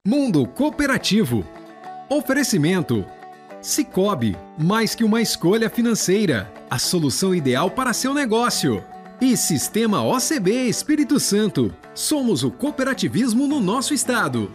Mundo Cooperativo. Oferecimento. Sicoob, mais que uma escolha financeira. A solução ideal para seu negócio. E Sistema OCB Espírito Santo. Somos o cooperativismo no nosso estado.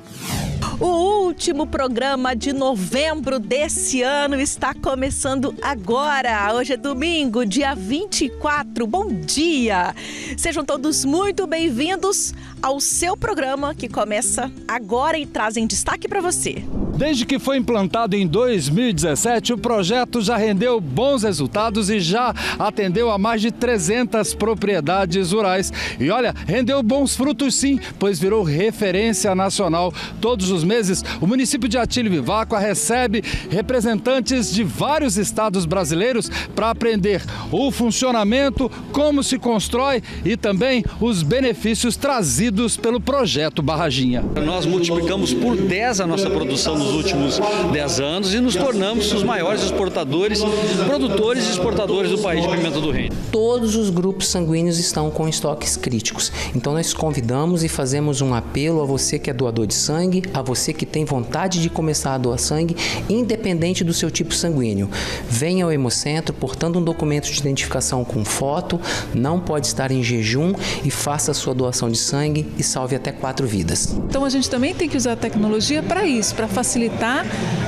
O último programa de novembro desse ano está começando agora. Hoje é domingo, dia 24. Bom dia! Sejam todos muito bem-vindos ao seu programa que começa agora e traz em destaque para você. Desde que foi implantado em 2017, o projeto já rendeu bons resultados e já atendeu a mais de 300 propriedades rurais. E olha, rendeu bons frutos sim, pois virou referência nacional. Todos os meses, o município de Atílio Viváqua recebe representantes de vários estados brasileiros para aprender o funcionamento, como se constrói e também os benefícios trazidos pelo projeto Barraginha. Nós multiplicamos por 10 a nossa produção nos últimos 10 anos e nos tornamos os maiores exportadores, produtores e exportadores do país de pimenta do reino. Todos os grupos sanguíneos estão com estoques críticos. Então nós convidamos e fazemos um apelo a você que é doador de sangue, a você que tem vontade de começar a doar sangue, independente do seu tipo sanguíneo. Venha ao Hemocentro portando um documento de identificação com foto, não pode estar em jejum e faça a sua doação de sangue e salve até 4 vidas. Então a gente também tem que usar a tecnologia para isso, para facilitar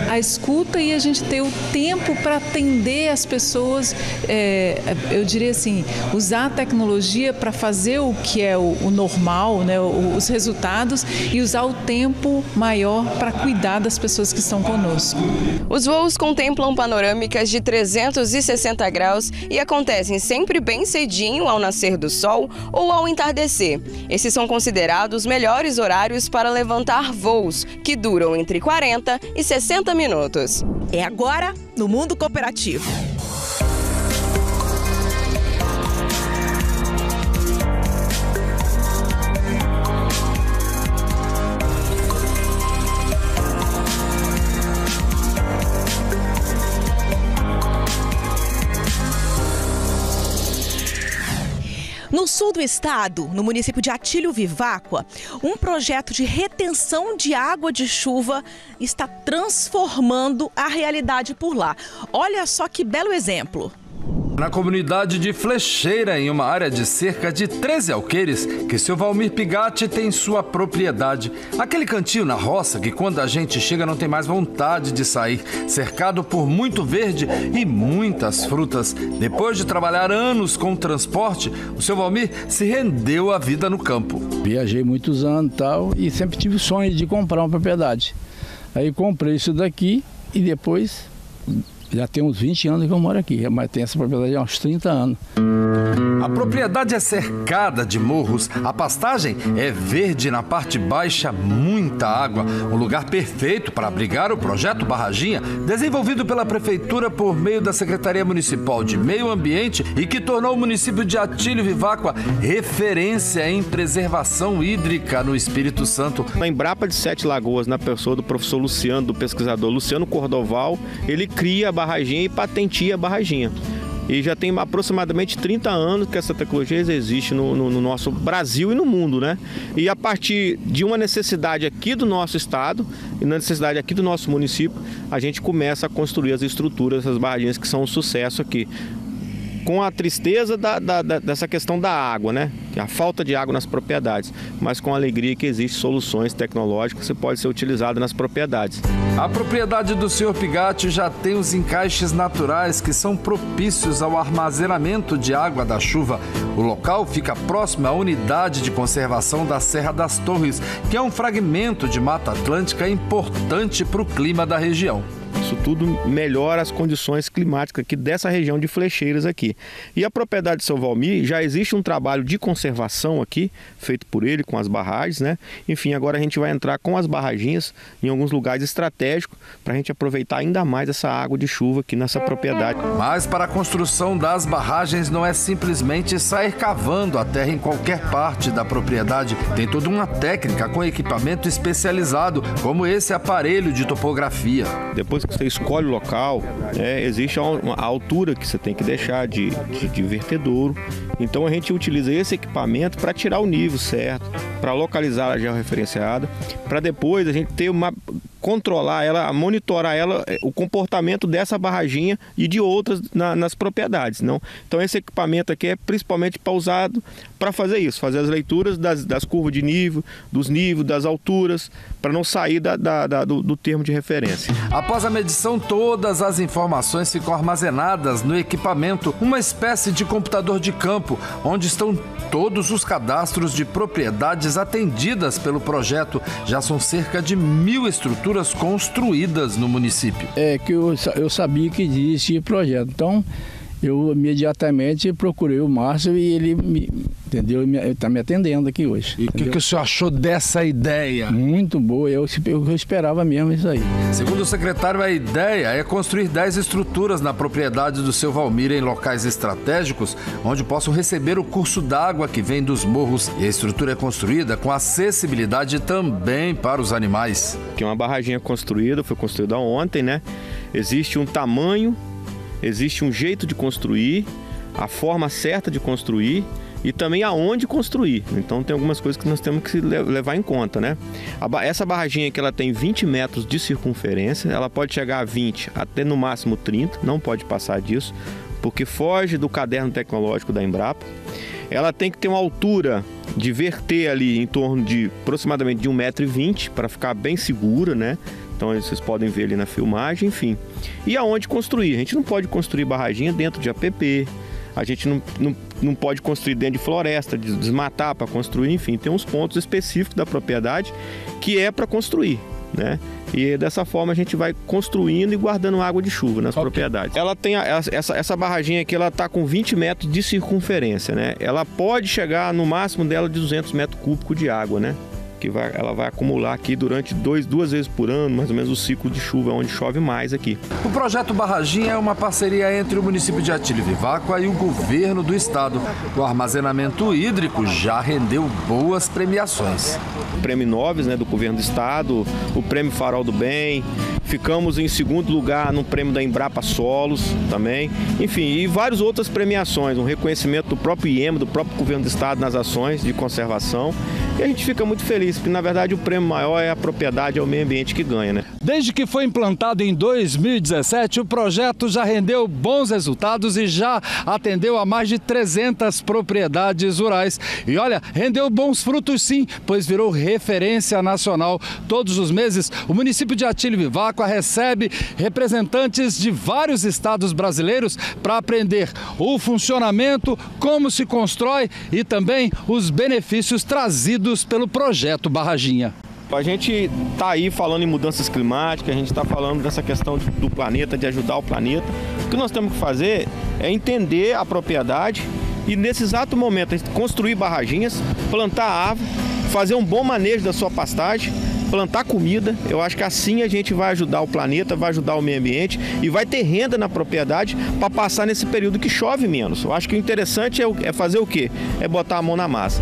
a escuta e a gente ter o tempo para atender as pessoas, eu diria assim, usar a tecnologia para fazer o que é o normal, né, os resultados, e usar o tempo maior para cuidar das pessoas que estão conosco. Os voos contemplam panorâmicas de 360 graus e acontecem sempre bem cedinho ao nascer do sol ou ao entardecer. Esses são considerados os melhores horários para levantar voos, que duram entre 40 e 60 minutos. É agora no Mundo Cooperativo. No sul do estado, no município de Atílio Viváqua, um projeto de retenção de água de chuva está transformando a realidade por lá. Olha só que belo exemplo. Na comunidade de Flecheira, em uma área de cerca de 13 alqueires, que seu Valmir Pigatti tem sua propriedade. Aquele cantinho na roça que quando a gente chega não tem mais vontade de sair, cercado por muito verde e muitas frutas. Depois de trabalhar anos com transporte, o seu Valmir se rendeu à vida no campo. Viajei muitos anos e tal, e sempre tive o sonho de comprar uma propriedade. Aí comprei isso daqui e depois... Já tem uns 20 anos que eu moro aqui, mas tem essa propriedade há uns 30 anos. A propriedade é cercada de morros, a pastagem é verde na parte baixa, muita água. Um lugar perfeito para abrigar o projeto Barraginha, desenvolvido pela Prefeitura por meio da Secretaria Municipal de Meio Ambiente e que tornou o município de Atílio Viváqua referência em preservação hídrica no Espírito Santo. Na Embrapa de Sete Lagoas, na pessoa do professor Luciano, do pesquisador Luciano Cordoval, ele cria a Barraginha e patenteia a Barraginha. E já tem aproximadamente 30 anos que essa tecnologia existe no nosso Brasil e no mundo, né? E a partir de uma necessidade aqui do nosso estado e na necessidade aqui do nosso município, a gente começa a construir as estruturas, essas barraginhas que são um sucesso aqui. Com a tristeza dessa questão da água, né? A falta de água nas propriedades, mas com a alegria que existem soluções tecnológicas que podem ser utilizadas nas propriedades. A propriedade do Sr. Pigatti já tem os encaixes naturais que são propícios ao armazenamento de água da chuva. O local fica próximo à unidade de conservação da Serra das Torres, que é um fragmento de Mata Atlântica importante para o clima da região. Isso tudo melhora as condições climáticas aqui dessa região de Flecheiras aqui. E a propriedade de seu Valmir, já existe um trabalho de conservação aqui, feito por ele com as barragens, né? Enfim, agora a gente vai entrar com as barraginhas em alguns lugares estratégicos para a gente aproveitar ainda mais essa água de chuva aqui nessa propriedade. Mas para a construção das barragens não é simplesmente sair cavando a terra em qualquer parte da propriedade. Tem toda uma técnica com equipamento especializado, como esse aparelho de topografia. Depois que você escolhe o local, existe a altura que você tem que deixar de vertedouro. Então a gente utiliza esse equipamento para tirar o nível certo, para localizar a georreferenciada, para depois a gente ter controlar ela, monitorar ela, o comportamento dessa barraginha e de outras nas propriedades. Não? Então esse equipamento aqui é principalmente usado para fazer isso, fazer as leituras das curvas de nível, dos níveis, das alturas, para não sair do termo de referência. Após a medição, todas as informações ficam armazenadas no equipamento, uma espécie de computador de campo, onde estão todos os cadastros de propriedades atendidas pelo projeto. Já são cerca de 1.000 estruturas construídas no município. É que eu sabia que existia projeto, então eu imediatamente procurei o Márcio e ele ele está me atendendo aqui hoje. E o que o senhor achou dessa ideia? Muito boa, eu esperava mesmo isso aí. Segundo o secretário, a ideia é construir 10 estruturas na propriedade do seu Valmir em locais estratégicos, onde possam receber o curso d'água que vem dos morros. E a estrutura é construída com acessibilidade também para os animais. Que uma barraginha foi construída ontem, né? Existe um tamanho, existe um jeito de construir, a forma certa de construir e também aonde construir. Então tem algumas coisas que nós temos que levar em conta, né? Essa barraginha aqui, ela tem 20 metros de circunferência, ela pode chegar a 20 até no máximo 30, não pode passar disso, porque foge do caderno tecnológico da Embrapa. Ela tem que ter uma altura de verter ali em torno de aproximadamente de 1,20 m para ficar bem segura, né? Então vocês podem ver ali na filmagem, enfim. E aonde construir? A gente não pode construir barraginha dentro de APP, a gente não pode construir dentro de floresta, desmatar para construir, enfim. Tem uns pontos específicos da propriedade que é para construir, né? E dessa forma a gente vai construindo e guardando água de chuva nas propriedades. Ela tem essa barraginha aqui, ela está com 20 metros de circunferência, né? Ela pode chegar no máximo dela de 200 metros cúbicos de água, né? Ela vai acumular aqui durante duas vezes por ano, mais ou menos o ciclo de chuva, onde chove mais aqui. O projeto Barraginha é uma parceria entre o município de Atílio Viváqua e o governo do estado. O armazenamento hídrico já rendeu boas premiações. O Prêmio Noves, né, do governo do estado, o Prêmio Farol do Bem, ficamos em segundo lugar no prêmio da Embrapa Solos também, enfim, e várias outras premiações, um reconhecimento do próprio IEMA, do próprio governo do estado nas ações de conservação. E a gente fica muito feliz, porque na verdade o prêmio maior é a propriedade, é o meio ambiente que ganha, né? Desde que foi implantado em 2017, o projeto já rendeu bons resultados e já atendeu a mais de 300 propriedades rurais. E olha, rendeu bons frutos sim, pois virou referência nacional. Todos os meses, o município de Atílio Viváqua recebe representantes de vários estados brasileiros para aprender o funcionamento, como se constrói e também os benefícios trazidos pelo projeto Barraginha. A gente está aí falando em mudanças climáticas, a gente está falando dessa questão do planeta, de ajudar o planeta. O que nós temos que fazer é entender a propriedade e nesse exato momento a gente construir barraginhas, plantar árvore, fazer um bom manejo da sua pastagem, plantar comida. Eu acho que assim a gente vai ajudar o planeta, vai ajudar o meio ambiente e vai ter renda na propriedade para passar nesse período que chove menos. Eu acho que o interessante é fazer o quê? É botar a mão na massa.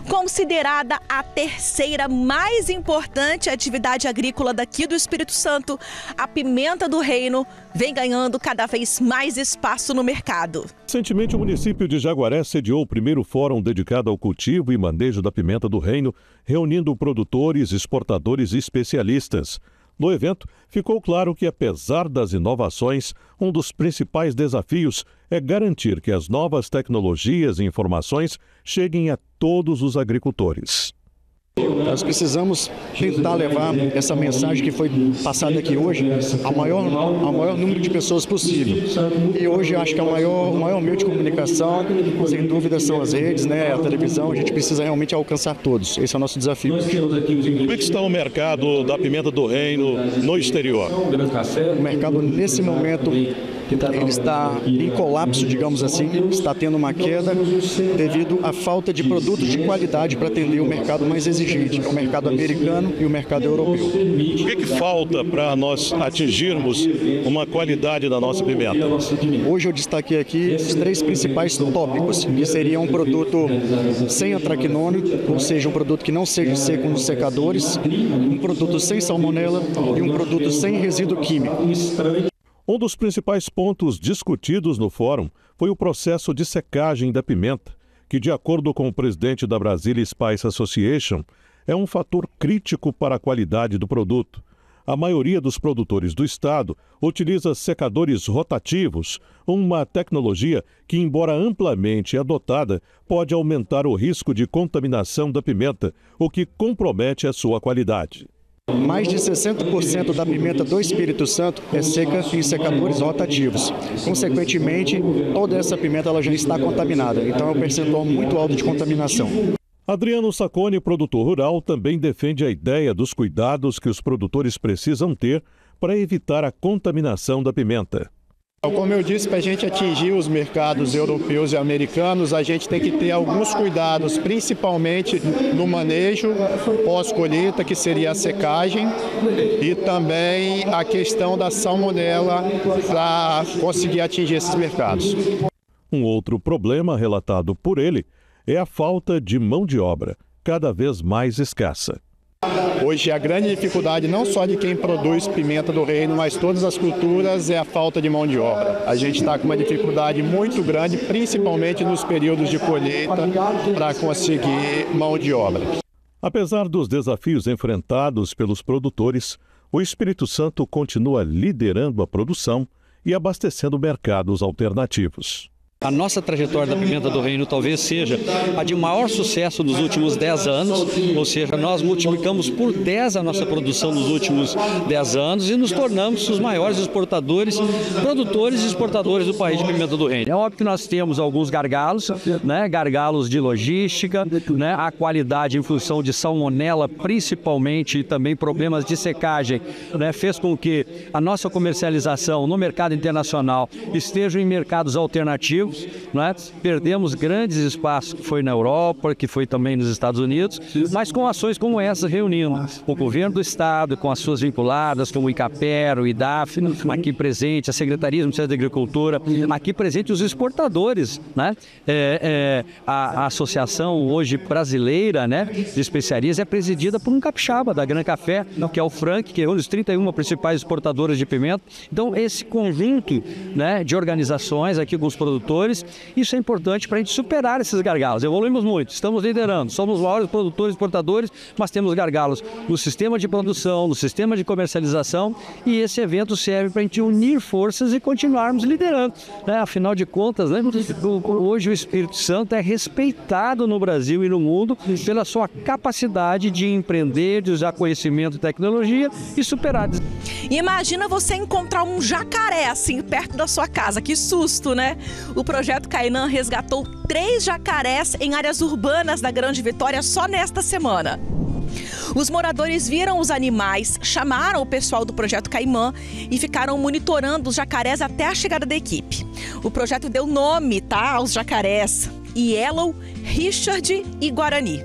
Considerada a terceira mais importante atividade agrícola daqui do Espírito Santo, a pimenta do reino vem ganhando cada vez mais espaço no mercado. Recentemente, o município de Jaguaré sediou o primeiro fórum dedicado ao cultivo e manejo da pimenta do reino, reunindo produtores, exportadores e especialistas. No evento, ficou claro que, apesar das inovações, um dos principais desafios é garantir que as novas tecnologias e informações cheguem a todos os agricultores. Nós precisamos tentar levar essa mensagem que foi passada aqui hoje ao maior número de pessoas possível. E hoje acho que o maior meio de comunicação, sem dúvida, são as redes, né, a televisão. A gente precisa realmente alcançar todos. Esse é o nosso desafio. Como é que está o mercado da pimenta do reino no exterior? O mercado, nesse momento, ele está em colapso, digamos assim, está tendo uma queda devido à falta de produtos de qualidade para atender o mercado mais exigente, que é o mercado americano e o mercado europeu. O que falta para nós atingirmos uma qualidade da nossa pimenta? Hoje eu destaquei aqui os 3 principais tópicos, que seria um produto sem antraquinona, ou seja, um produto que não seja seco nos secadores, um produto sem salmonela e um produto sem resíduo químico. Um dos principais pontos discutidos no fórum foi o processo de secagem da pimenta, que, de acordo com o presidente da Brazil Spice Association, é um fator crítico para a qualidade do produto. A maioria dos produtores do estado utiliza secadores rotativos, uma tecnologia que, embora amplamente adotada, pode aumentar o risco de contaminação da pimenta, o que compromete a sua qualidade. Mais de 60% da pimenta do Espírito Santo é seca em secadores rotativos. Consequentemente, toda essa pimenta ela já está contaminada, então é um percentual muito alto de contaminação. Adriano Sacconi, produtor rural, também defende a ideia dos cuidados que os produtores precisam ter para evitar a contaminação da pimenta. Como eu disse, para a gente atingir os mercados europeus e americanos, a gente tem que ter alguns cuidados, principalmente no manejo pós-colheita, que seria a secagem, e também a questão da salmonela para conseguir atingir esses mercados. Um outro problema relatado por ele é a falta de mão de obra, cada vez mais escassa. Hoje a grande dificuldade não só de quem produz pimenta do reino, mas todas as culturas, é a falta de mão de obra. A gente está com uma dificuldade muito grande, principalmente nos períodos de colheita, para conseguir mão de obra. Apesar dos desafios enfrentados pelos produtores, o Espírito Santo continua liderando a produção e abastecendo mercados alternativos. A nossa trajetória da pimenta do reino talvez seja a de maior sucesso nos últimos 10 anos, ou seja, nós multiplicamos por 10 a nossa produção nos últimos 10 anos e nos tornamos os maiores exportadores, produtores e exportadores do país de pimenta do reino. É óbvio que nós temos alguns gargalos, né, gargalos de logística, né, a qualidade em função de salmonela principalmente, e também problemas de secagem, né, fez com que a nossa comercialização no mercado internacional esteja em mercados alternativos. Né? Perdemos grandes espaços que foi na Europa, que foi também nos Estados Unidos, mas com ações como essa reunindo o governo do estado, com as suas vinculadas, como o ICAPER, o IDAF, aqui presente, a Secretaria do Ministério da Agricultura, aqui presente os exportadores, né? A associação hoje brasileira, né, de especiarias é presidida por um capixaba da Gran Café, que é o Frank, que é um dos 31 principais exportadores de pimenta. Então esse conjunto, né, de organizações aqui com os produtores, isso é importante para a gente superar esses gargalos. Evoluímos muito, estamos liderando, somos os maiores produtores e exportadores, mas temos gargalos no sistema de produção, no sistema de comercialização, e esse evento serve para a gente unir forças e continuarmos liderando. Né? Afinal de contas, né, hoje o Espírito Santo é respeitado no Brasil e no mundo pela sua capacidade de empreender, de usar conhecimento e tecnologia e superar. Imagina você encontrar um jacaré assim perto da sua casa, que susto, né? O projeto Cainã resgatou 3 jacarés em áreas urbanas da Grande Vitória só nesta semana. Os moradores viram os animais, chamaram o pessoal do Projeto Caimã e ficaram monitorando os jacarés até a chegada da equipe. O projeto deu nome, tá, aos jacarés: Yellow, Richard e Guarani.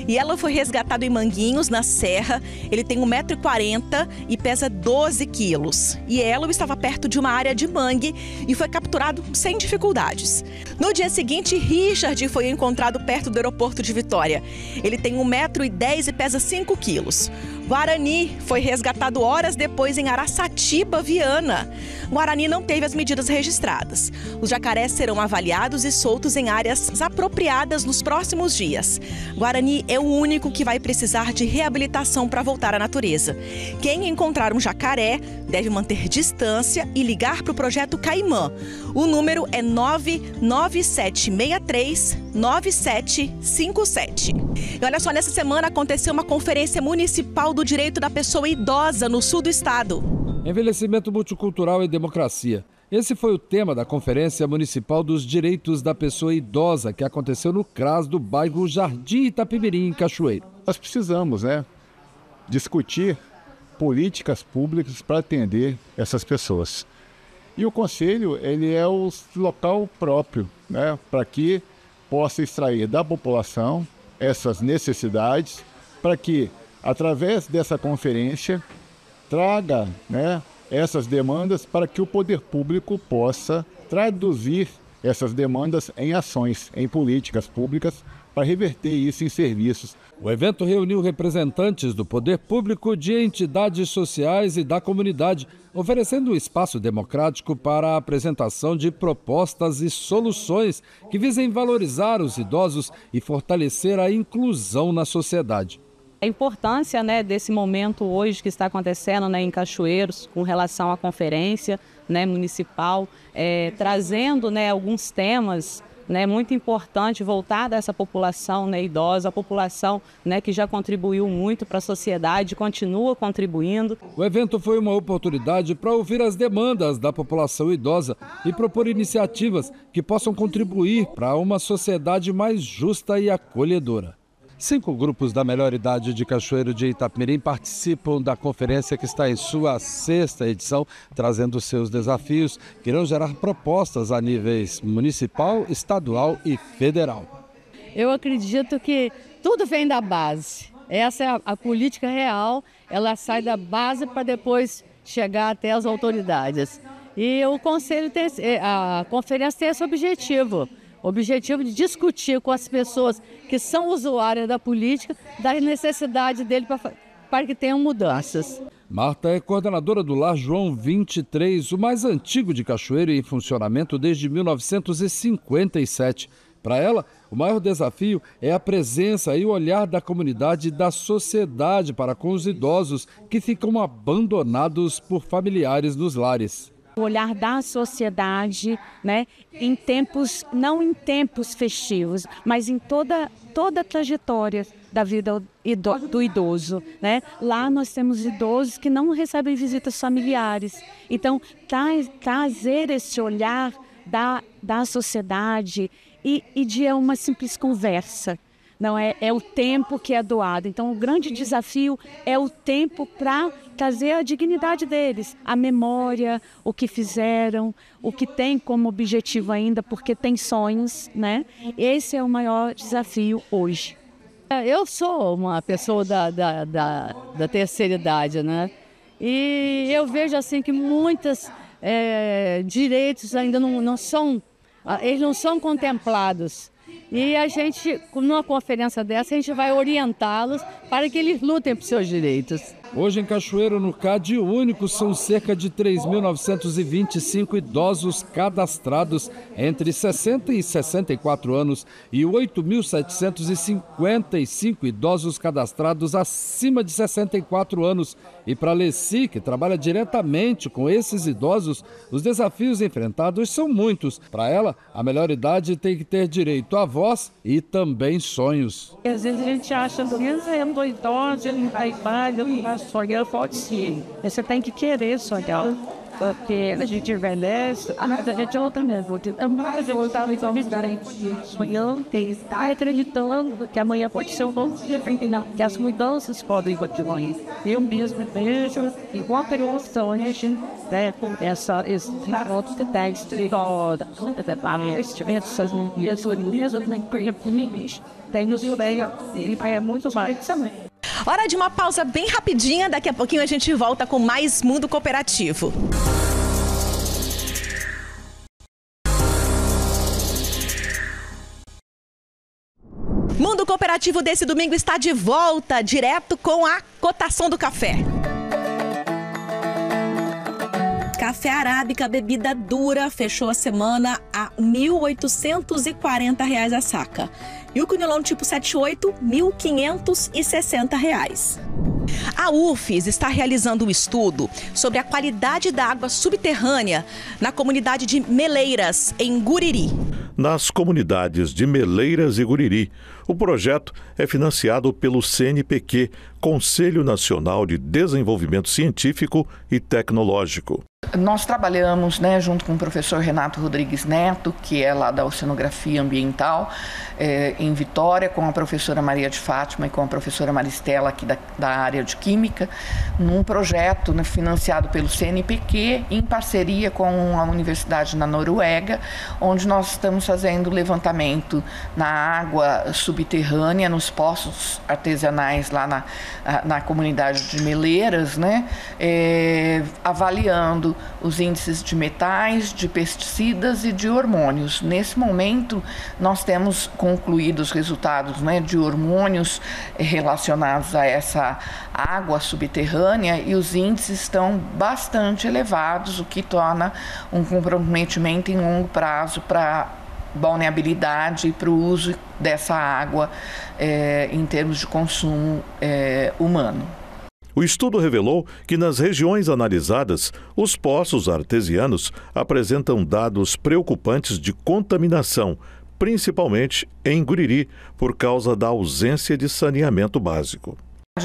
Yellow foi resgatado em Manguinhos, na Serra. Ele tem 1,40 m e pesa 12 quilos. Yellow estava perto de uma área de mangue e foi capturado sem dificuldades. No dia seguinte, Richard foi encontrado perto do aeroporto de Vitória. Ele tem 1,10 m e pesa 5 quilos. Guarani foi resgatado horas depois em Araçatiba, Viana. Guarani não teve as medidas registradas. Os jacarés serão avaliados e soltos em áreas apropriadas nos próximos dias. Guarani é o único que vai precisar de reabilitação para voltar à natureza. Quem encontrar um jacaré deve manter distância e ligar para o Projeto Caimã. O número é 99763-9757. E olha só, nessa semana aconteceu uma conferência municipal do direito da pessoa idosa no sul do estado. Envelhecimento multicultural e democracia. Esse foi o tema da Conferência Municipal dos Direitos da Pessoa Idosa, que aconteceu no CRAS do bairro Jardim Itapemirim, em Cachoeiro. Nós precisamos, discutir políticas públicas para atender essas pessoas. E o conselho, ele é o local próprio, né, para que possa extrair da população essas necessidades, para que, através dessa conferência, traga, né, essas demandas para que o poder público possa traduzir essas demandas em ações, em políticas públicas, para reverter isso em serviços. O evento reuniu representantes do poder público, de entidades sociais e da comunidade, oferecendo um espaço democrático para a apresentação de propostas e soluções que visem valorizar os idosos e fortalecer a inclusão na sociedade. A importância, né, desse momento hoje que está acontecendo, né, em Cachoeiros, com relação à conferência, né, municipal, trazendo, né, alguns temas, né, muito importante voltada a essa população, né, idosa, a população, né, que já contribuiu muito para a sociedade, continua contribuindo. O evento foi uma oportunidade para ouvir as demandas da população idosa e propor iniciativas que possam contribuir para uma sociedade mais justa e acolhedora. 5 grupos da melhor idade de Cachoeiro de Itapemirim participam da conferência, que está em sua 6ª edição, trazendo seus desafios que irão gerar propostas a níveis municipal, estadual e federal. Eu acredito que tudo vem da base. Essa é a política real, ela sai da base para depois chegar até as autoridades. E o conselho a conferência tem esse objetivo de discutir com as pessoas que são usuárias da política, da necessidade dele para que tenham mudanças. Marta é coordenadora do Lar João 23, o mais antigo de Cachoeiro e em funcionamento desde 1957. Para ela, o maior desafio é a presença e o olhar da comunidade e da sociedade para com os idosos que ficam abandonados por familiares nos lares. O olhar da sociedade, né, em tempos, não em tempos festivos, mas em toda a trajetória da vida do idoso, né? Lá nós temos idosos que não recebem visitas familiares. Então, trazer esse olhar da sociedade e de uma simples conversa. Não é o tempo que é doado. Então, o grande desafio é o tempo para trazer a dignidade deles, a memória, o que fizeram, o que tem como objetivo ainda, porque tem sonhos, né? Esse é o maior desafio hoje. Eu sou uma pessoa da terceira idade, né? E eu vejo assim que muitos direitos ainda não são contemplados. E a gente, numa conferência dessa, a gente vai orientá-los para que eles lutem por seus direitos. Hoje em Cachoeiro, no CAD único, são cerca de 3.925 idosos cadastrados entre 60 e 64 anos e 8.755 idosos cadastrados acima de 64 anos. E para a Leci, que trabalha diretamente com esses idosos, os desafios enfrentados são muitos. Para ela, a melhor idade tem que ter direito à voz e também sonhos. Às vezes a gente acha que sendo idoso, ele vai sonhar, pode ser. Você tem que querer sonhar. Porque a gente envelhece, mas a gente não também. Mas eu estava sonhando, está acreditando que amanhã pode ser um novo dia, que as mudanças podem continuar. Eu mesmo vejo, enquanto eu sonho, a gente esse outro texto, tem nos ideias, ele vai muito mais também. Hora de uma pausa bem rapidinha, daqui a pouquinho a gente volta com mais Mundo Cooperativo. Mundo Cooperativo desse domingo está de volta, direto com a cotação do café. Café Arábica, bebida dura, fechou a semana a R$ 1.840 a saca. E o Conilon tipo 78, R$ 1.560. A UFES está realizando um estudo sobre a qualidade da água subterrânea na comunidade de Meleiras, em Guriri. Nas comunidades de Meleiras e Guriri, o projeto é financiado pelo CNPq, Conselho Nacional de Desenvolvimento Científico e Tecnológico. Nós trabalhamos, junto com o professor Renato Rodrigues Neto, que é lá da Oceanografia Ambiental, em Vitória, com a professora Maria de Fátima e com a professora Maristela, aqui da área de Química, num projeto financiado pelo CNPq, em parceria com a Universidade na Noruega, onde nós estamos fazendo levantamento na água subterrânea, nos poços artesanais lá na comunidade de Meleiras, avaliando os índices de metais, de pesticidas e de hormônios. Nesse momento, nós temos concluído os resultados de hormônios relacionados a essa água subterrânea e os índices estão bastante elevados, o que torna um comprometimento em longo prazo para balneabilidade e para o uso dessa água em termos de consumo humano. O estudo revelou que nas regiões analisadas, os poços artesianos apresentam dados preocupantes de contaminação, principalmente em Guriri, por causa da ausência de saneamento básico.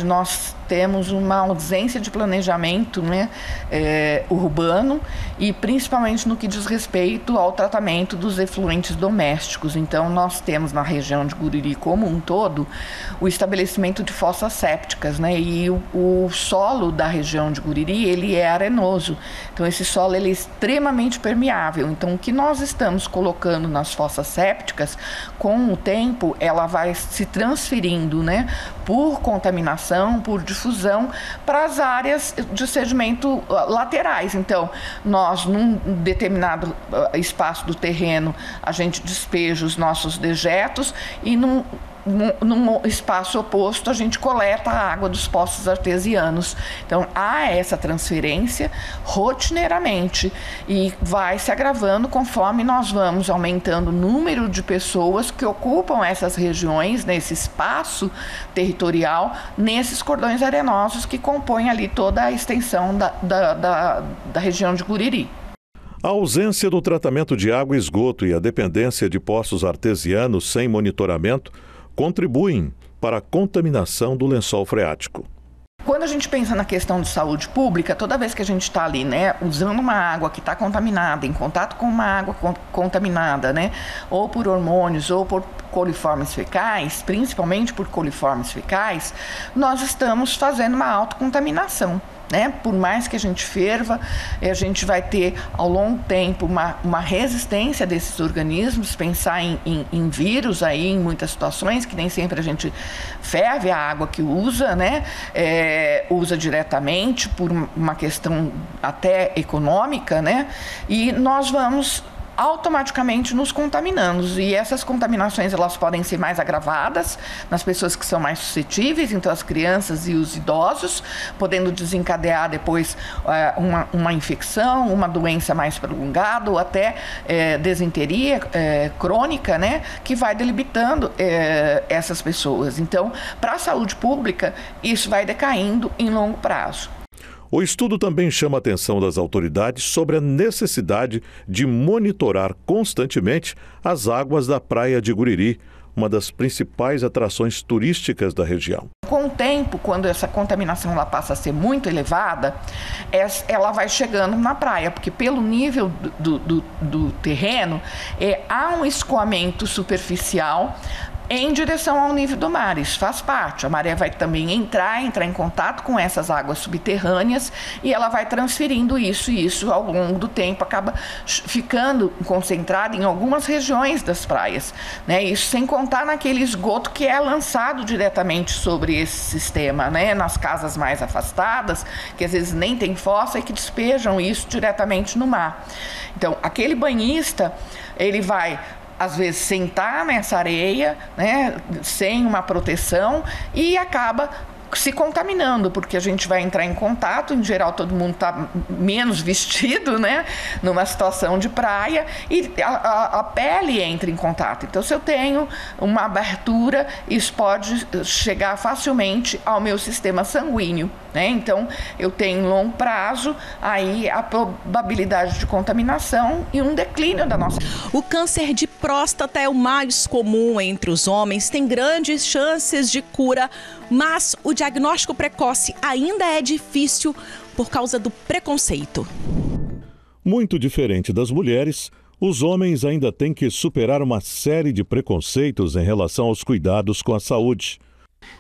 Nós temos uma ausência de planejamento urbano e principalmente no que diz respeito ao tratamento dos efluentes domésticos. Então nós temos na região de Guriri como um todo o estabelecimento de fossas sépticas, e o solo da região de Guriri ele é arenoso. Então esse solo ele é extremamente permeável. Então o que nós estamos colocando nas fossas sépticas, com o tempo ela vai se transferindo, por contaminação, por difusão, para as áreas de sedimento laterais. Então, nós, num determinado espaço do terreno, a gente despeja os nossos dejetos e num espaço oposto a gente coleta a água dos poços artesianos. Então há essa transferência rotineiramente e vai se agravando conforme nós vamos aumentando o número de pessoas que ocupam essas regiões, nesse espaço territorial, nesses cordões arenosos que compõem ali toda a extensão da região de Guriri. A ausência do tratamento de água e esgoto e a dependência de poços artesianos sem monitoramento contribuem para a contaminação do lençol freático. Quando a gente pensa na questão de saúde pública, toda vez que a gente está ali, usando uma água que está contaminada, em contato com uma água contaminada, ou por hormônios ou por coliformes fecais, principalmente por coliformes fecais, nós estamos fazendo uma autocontaminação. Por mais que a gente ferva, a gente vai ter ao longo tempo uma resistência desses organismos, pensar em vírus aí em muitas situações, que nem sempre a gente ferve a água que usa, usa diretamente por uma questão até econômica, e nós vamos automaticamente nos contaminando, e essas contaminações elas podem ser mais agravadas nas pessoas que são mais suscetíveis, então as crianças e os idosos, podendo desencadear depois uma infecção, uma doença mais prolongada ou até desinteria crônica, que vai debilitando essas pessoas. Então, para a saúde pública, isso vai decaindo em longo prazo. O estudo também chama a atenção das autoridades sobre a necessidade de monitorar constantemente as águas da praia de Guriri, uma das principais atrações turísticas da região. Com o tempo, quando essa contaminação ela passa a ser muito elevada, ela vai chegando na praia, porque pelo nível do terreno, há um escoamento superficial em direção ao nível do mar. Isso faz parte. A maré vai também entrar em contato com essas águas subterrâneas e ela vai transferindo isso, e isso ao longo do tempo acaba ficando concentrado em algumas regiões das praias, Isso sem contar naquele esgoto que é lançado diretamente sobre esse sistema, Nas casas mais afastadas, que às vezes nem tem fossa e que despejam isso diretamente no mar. Então, aquele banhista, ele vai às vezes sentar nessa areia, sem uma proteção, e acaba se contaminando, porque a gente vai entrar em contato, em geral todo mundo está menos vestido, numa situação de praia, e a pele entra em contato. Então, se eu tenho uma abertura, isso pode chegar facilmente ao meu sistema sanguíneo, Então, eu tenho em longo prazo aí a probabilidade de contaminação e um declínio da nossa. O câncer de próstata é o mais comum entre os homens, tem grandes chances de cura, mas o diagnóstico diagnóstico precoce ainda é difícil por causa do preconceito. Muito diferente das mulheres, os homens ainda têm que superar uma série de preconceitos em relação aos cuidados com a saúde.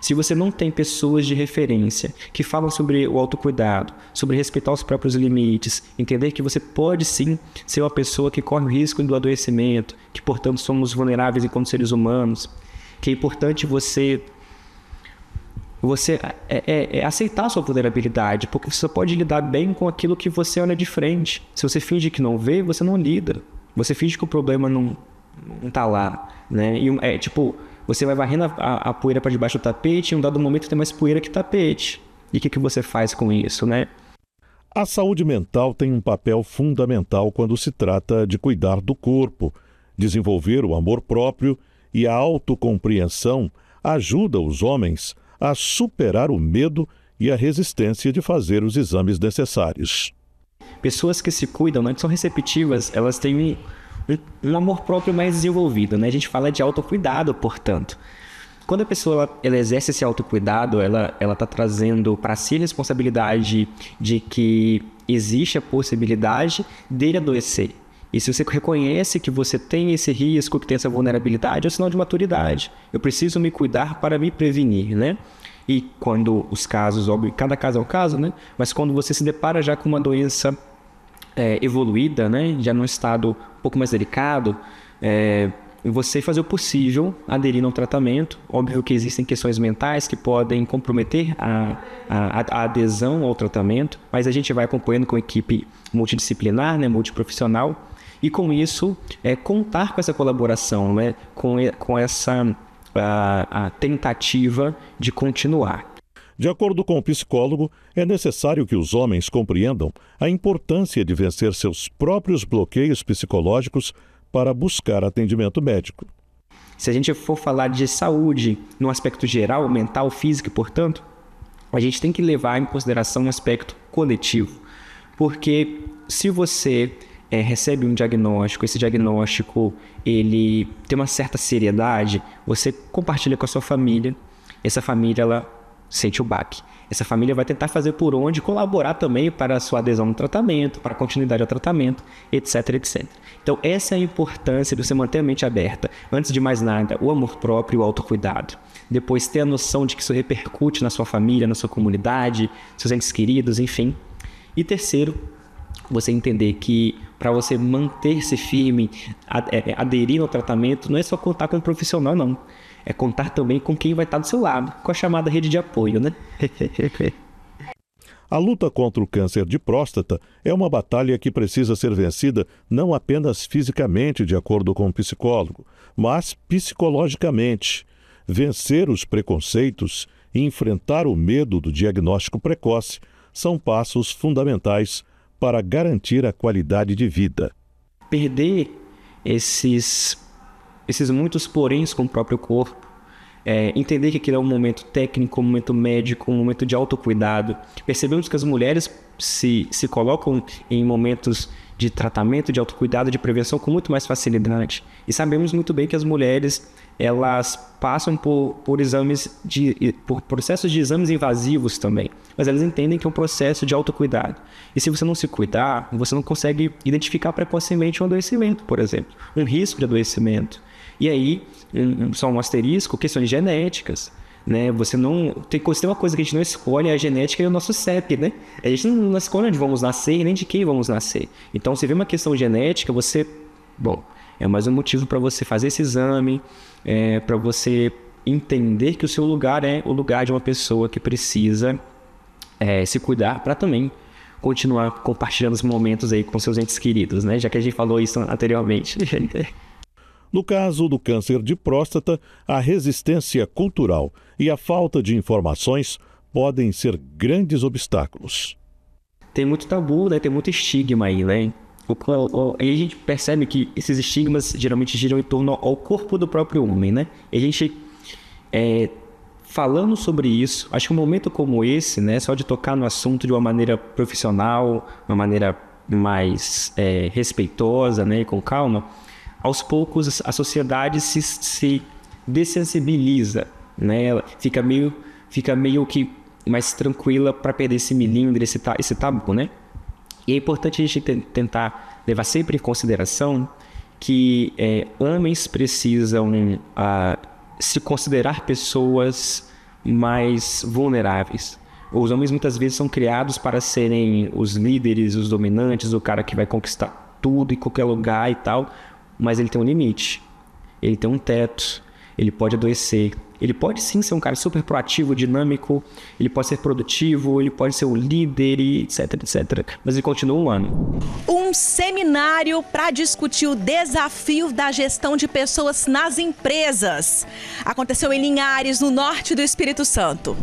Se você não tem pessoas de referência que falam sobre o autocuidado, sobre respeitar os próprios limites, entender que você pode sim ser uma pessoa que corre o risco do adoecimento, que portanto somos vulneráveis enquanto seres humanos, que é importante você aceitar a sua vulnerabilidade, porque você pode lidar bem com aquilo que você olha de frente. Se você finge que não vê, você não lida. Você finge que o problema não tá lá, né? E você vai varrendo a poeira para debaixo do tapete e em um dado momento tem mais poeira que tapete. E o que você faz com isso, né? A saúde mental tem um papel fundamental quando se trata de cuidar do corpo. Desenvolver o amor próprio e a autocompreensão ajuda os homens a superar o medo e a resistência de fazer os exames necessários. Pessoas que se cuidam, né, que são receptivas, elas têm um amor próprio mais desenvolvido, né? A gente fala de autocuidado, portanto. Quando a pessoa ela exerce esse autocuidado, ela está trazendo para si a responsabilidade de que existe a possibilidade dele adoecer. E se você reconhece que você tem esse risco, que tem essa vulnerabilidade, é um sinal de maturidade. Eu preciso me cuidar para me prevenir, né? E quando os casos, óbvio, cada caso é um caso, né? Mas quando você se depara já com uma doença evoluída, né? Já num estado um pouco mais delicado, você fazer o possível aderindo ao tratamento. Óbvio que existem questões mentais que podem comprometer a adesão ao tratamento, mas a gente vai acompanhando com equipe multidisciplinar, né? Multiprofissional, e com isso contar com essa colaboração, né? Com essa a tentativa de continuar. De acordo com o psicólogo, é necessário que os homens compreendam a importância de vencer seus próprios bloqueios psicológicos para buscar atendimento médico. Se a gente for falar de saúde no aspecto geral, mental, físico, portanto, a gente tem que levar em consideração um aspecto coletivo. Porque se você recebe um diagnóstico, esse diagnóstico ele tem uma certa seriedade, você compartilha com a sua família, essa família ela sente o baque. Essa família vai tentar fazer por onde, colaborar também para a sua adesão no tratamento, para a continuidade ao tratamento, etc, etc. Então essa é a importância de você manter a mente aberta. Antes de mais nada, o amor próprio e o autocuidado. Depois ter a noção de que isso repercute na sua família, na sua comunidade, seus entes queridos, enfim. E terceiro, você entender que para você manter-se firme, aderir ao tratamento, não é só contar com um profissional, não. É contar também com quem vai estar do seu lado, com a chamada rede de apoio, né? A luta contra o câncer de próstata é uma batalha que precisa ser vencida não apenas fisicamente, de acordo com o psicólogo, mas psicologicamente. Vencer os preconceitos e enfrentar o medo do diagnóstico precoce são passos fundamentais para garantir a qualidade de vida. Perder esses muitos poréns com o próprio corpo, entender que aquilo é um momento técnico, um momento médico, um momento de autocuidado. Percebemos que as mulheres se colocam em momentos de tratamento, de autocuidado, de prevenção com muito mais facilidade. E sabemos muito bem que as mulheres elas passam por processos de exames invasivos também, mas elas entendem que é um processo de autocuidado. E se você não se cuidar, você não consegue identificar precocemente um adoecimento, por exemplo, um risco de adoecimento. E aí, só um asterisco, questões genéticas, né? Tem uma coisa que a gente não escolhe, a genética e o nosso CEP, né? A gente não escolhe onde vamos nascer nem de quem vamos nascer. Então, se vê uma questão genética, é mais um motivo para você fazer esse exame, para você entender que o seu lugar é o lugar de uma pessoa que precisa se cuidar para também continuar compartilhando os momentos aí com seus entes queridos, né? Já que a gente falou isso anteriormente. No caso do câncer de próstata, a resistência cultural e a falta de informações podem ser grandes obstáculos. Tem muito tabu, né? Tem muito estigma aí, né? Aí a gente percebe que esses estigmas geralmente giram em torno ao corpo do próprio homem, né? E a gente, falando sobre isso, acho que um momento como esse, né? Só de tocar no assunto de uma maneira profissional, uma maneira mais respeitosa, né? E com calma, aos poucos a sociedade se dessensibiliza, né? Ela fica meio fica meio que mais tranquila para perder esse milímetro, esse tabu, né? E é importante a gente tentar levar sempre em consideração que homens precisam se considerar pessoas mais vulneráveis. Os homens muitas vezes são criados para serem os líderes, os dominantes, o cara que vai conquistar tudo em qualquer lugar e tal, mas ele tem um limite, ele tem um teto, ele pode adoecer. Ele pode sim ser um cara super proativo, dinâmico, ele pode ser produtivo, ele pode ser um líder, etc, etc. Mas ele continua humano. Um seminário para discutir o desafio da gestão de pessoas nas empresas. Aconteceu em Linhares, no norte do Espírito Santo.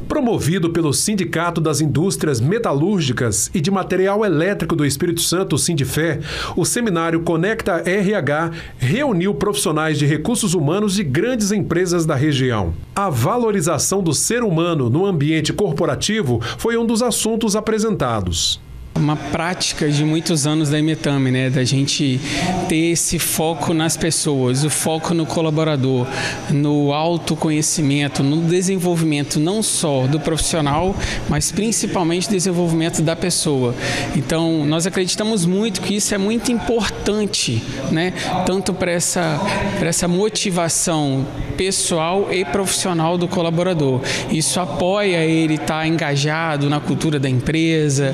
Promovido pelo Sindicato das Indústrias Metalúrgicas e de Material Elétrico do Espírito Santo, Sindifé, o seminário Conecta RH reuniu profissionais de recursos humanos de grandes empresas da região. A valorização do ser humano no ambiente corporativo foi um dos assuntos apresentados. Uma prática de muitos anos da Imetame, né? Da gente ter esse foco nas pessoas, o foco no colaborador, no autoconhecimento, no desenvolvimento não só do profissional, mas principalmente no desenvolvimento da pessoa. Então, nós acreditamos muito que isso é muito importante, né? Tanto para essa motivação pessoal e profissional do colaborador. Isso apoia ele estar engajado na cultura da empresa,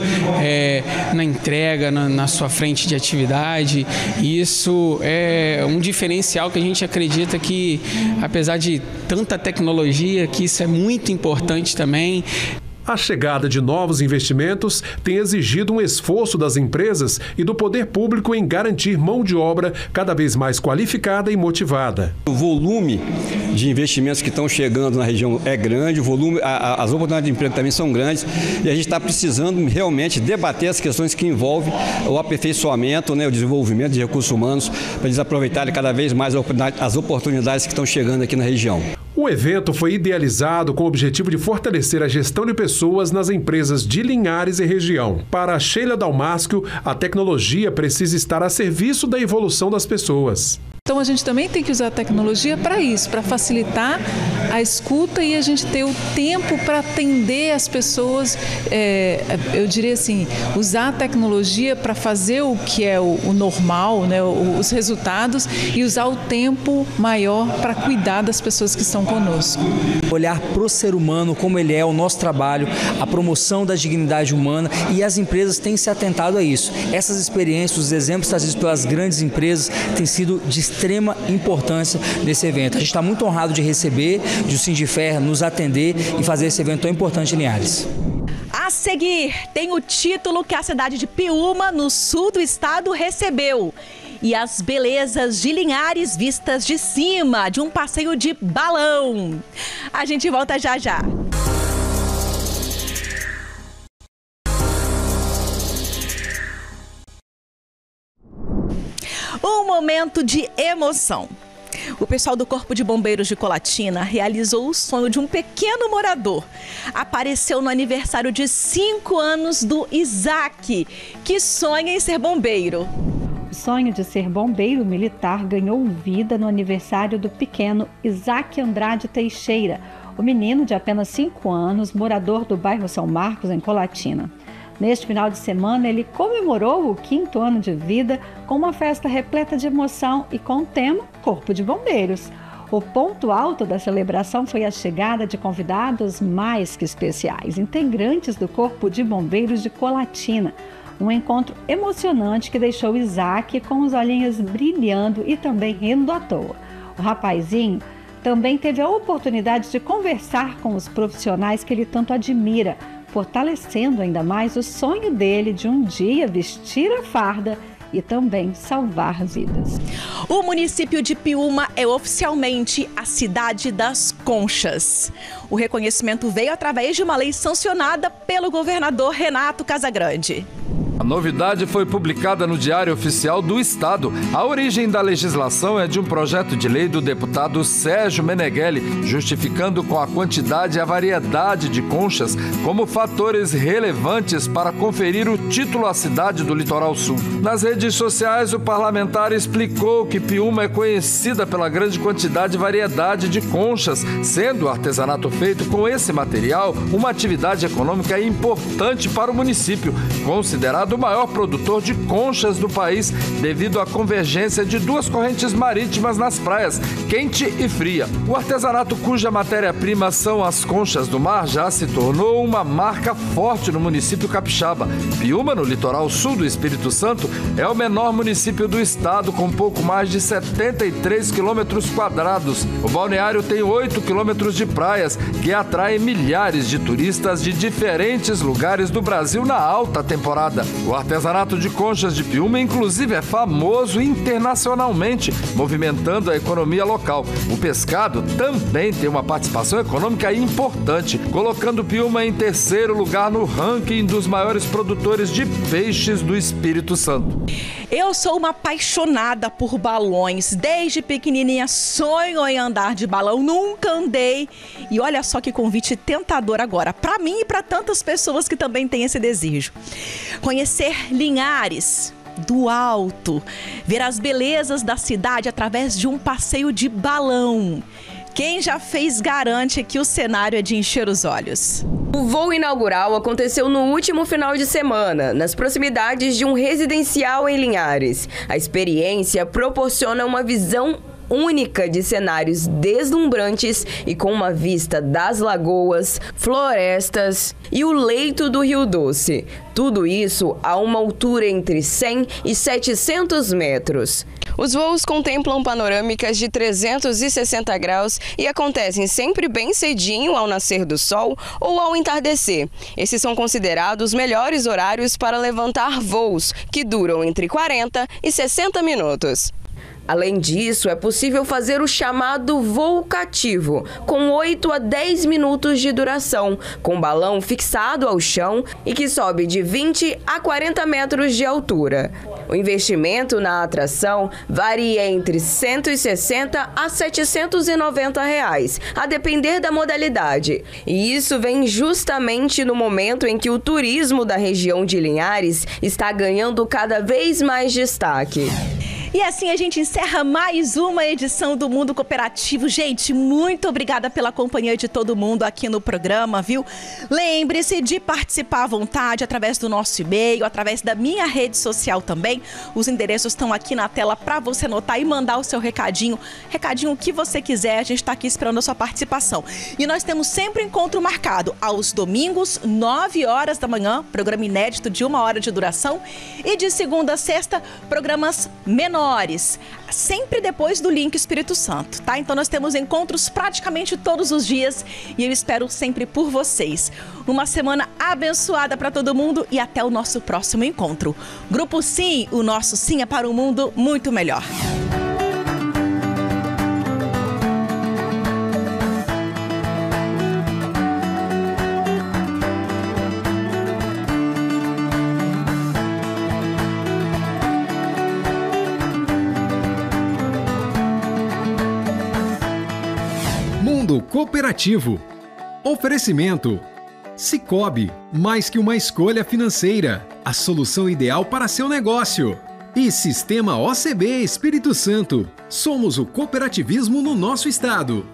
na entrega, na sua frente de atividade. Isso é um diferencial que a gente acredita que, apesar de tanta tecnologia, que isso é muito importante também. A chegada de novos investimentos tem exigido um esforço das empresas e do poder público em garantir mão de obra cada vez mais qualificada e motivada. O volume de investimentos que estão chegando na região é grande, as oportunidades de emprego também são grandes e a gente está precisando realmente debater as questões que envolvem o aperfeiçoamento, né, o desenvolvimento de recursos humanos para eles aproveitarem cada vez mais as oportunidades que estão chegando aqui na região. O evento foi idealizado com o objetivo de fortalecer a gestão de pessoas nas empresas de Linhares e região. Para Sheila Dalmascio, a tecnologia precisa estar a serviço da evolução das pessoas. Então a gente também tem que usar a tecnologia para isso, para facilitar a escuta e a gente ter o tempo para atender as pessoas, eu diria assim, usar a tecnologia para fazer o que é o normal, né, os resultados, e usar o tempo maior para cuidar das pessoas que estão conosco. Olhar para o ser humano como ele é, o nosso trabalho, a promoção da dignidade humana, e as empresas têm se atentado a isso. Essas experiências, os exemplos trazidos pelas grandes empresas têm sido de extrema importância nesse evento. A gente está muito honrado de receber, de o Sindifé nos atender e fazer esse evento tão importante em Linhares. A seguir, tem o título que a cidade de Piúma, no sul do estado, recebeu. E as belezas de Linhares vistas de cima, de um passeio de balão. A gente volta já já. Um momento de emoção. O pessoal do Corpo de Bombeiros de Colatina realizou o sonho de um pequeno morador. Apareceu no aniversário de 5 anos do Isaac, que sonha em ser bombeiro. O sonho de ser bombeiro militar ganhou vida no aniversário do pequeno Isaac Andrade Teixeira, o menino de apenas 5 anos, morador do bairro São Marcos, em Colatina. Neste final de semana, ele comemorou o 5º ano de vida com uma festa repleta de emoção e com o tema Corpo de Bombeiros. O ponto alto da celebração foi a chegada de convidados mais que especiais, integrantes do Corpo de Bombeiros de Colatina. Um encontro emocionante que deixou Isaac com os olhinhos brilhando e também rindo à toa. O rapazinho também teve a oportunidade de conversar com os profissionais que ele tanto admira, fortalecendo ainda mais o sonho dele de um dia vestir a farda e também salvar vidas. O município de Piúma é oficialmente a cidade das conchas. O reconhecimento veio através de uma lei sancionada pelo governador Renato Casagrande. A novidade foi publicada no Diário Oficial do Estado. A origem da legislação é de um projeto de lei do deputado Sérgio Meneghelli, justificando com a quantidade e a variedade de conchas como fatores relevantes para conferir o título à cidade do Litoral Sul. Nas redes sociais, o parlamentar explicou que Piúma é conhecida pela grande quantidade e variedade de conchas, sendo o artesanato feito com esse material uma atividade econômica importante para o município, considerado o maior produtor de conchas do país devido à convergência de duas correntes marítimas nas praias, quente e fria. O artesanato cuja matéria-prima são as conchas do mar já se tornou uma marca forte no município capixaba. Piúma, no litoral sul do Espírito Santo, é o menor município do estado com pouco mais de 73 quilômetros quadrados. O balneário tem 8 quilômetros de praias que atraem milhares de turistas de diferentes lugares do Brasil na alta temporada. O artesanato de conchas de Piúma, inclusive, é famoso internacionalmente, movimentando a economia local. O pescado também tem uma participação econômica importante, colocando Piúma em terceiro lugar no ranking dos maiores produtores de peixes do Espírito Santo. Eu sou uma apaixonada por balões. Desde pequenininha sonho em andar de balão, nunca andei. E olha só que convite tentador agora, para mim e para tantas pessoas que também têm esse desejo. Conhecer Linhares do alto, ver as belezas da cidade através de um passeio de balão. Quem já fez garante que o cenário é de encher os olhos. O voo inaugural aconteceu no último final de semana, nas proximidades de um residencial em Linhares. A experiência proporciona uma visão única de cenários deslumbrantes e com uma vista das lagoas, florestas e o leito do Rio Doce. Tudo isso a uma altura entre 100 e 700 metros. Os voos contemplam panorâmicas de 360 graus e acontecem sempre bem cedinho ao nascer do sol ou ao entardecer. Esses são considerados os melhores horários para levantar voos, que duram entre 40 e 60 minutos. Além disso, é possível fazer o chamado voo cativo, com 8 a 10 minutos de duração, com balão fixado ao chão e que sobe de 20 a 40 metros de altura. O investimento na atração varia entre R$ 160 a R$ 790, a depender da modalidade. E isso vem justamente no momento em que o turismo da região de Linhares está ganhando cada vez mais destaque. E assim a gente encerra mais uma edição do Mundo Cooperativo. Gente, muito obrigada pela companhia de todo mundo aqui no programa, viu? Lembre-se de participar à vontade através do nosso e-mail, através da minha rede social também. Os endereços estão aqui na tela para você anotar e mandar o seu recadinho. Recadinho que você quiser, a gente está aqui esperando a sua participação. E nós temos sempre encontro marcado aos domingos, 9 horas da manhã, programa inédito de 1 hora de duração. E de segunda a sexta, programas menores, sempre depois do Link Espírito Santo, tá? Então nós temos encontros praticamente todos os dias e eu espero sempre por vocês. Uma semana abençoada para todo mundo e até o nosso próximo encontro. Grupo Sim, o nosso sim é para um mundo muito melhor. Mundo Cooperativo. Oferecimento. Sicoob, mais que uma escolha financeira, a solução ideal para seu negócio. E Sistema OCB Espírito Santo. Somos o cooperativismo no nosso estado.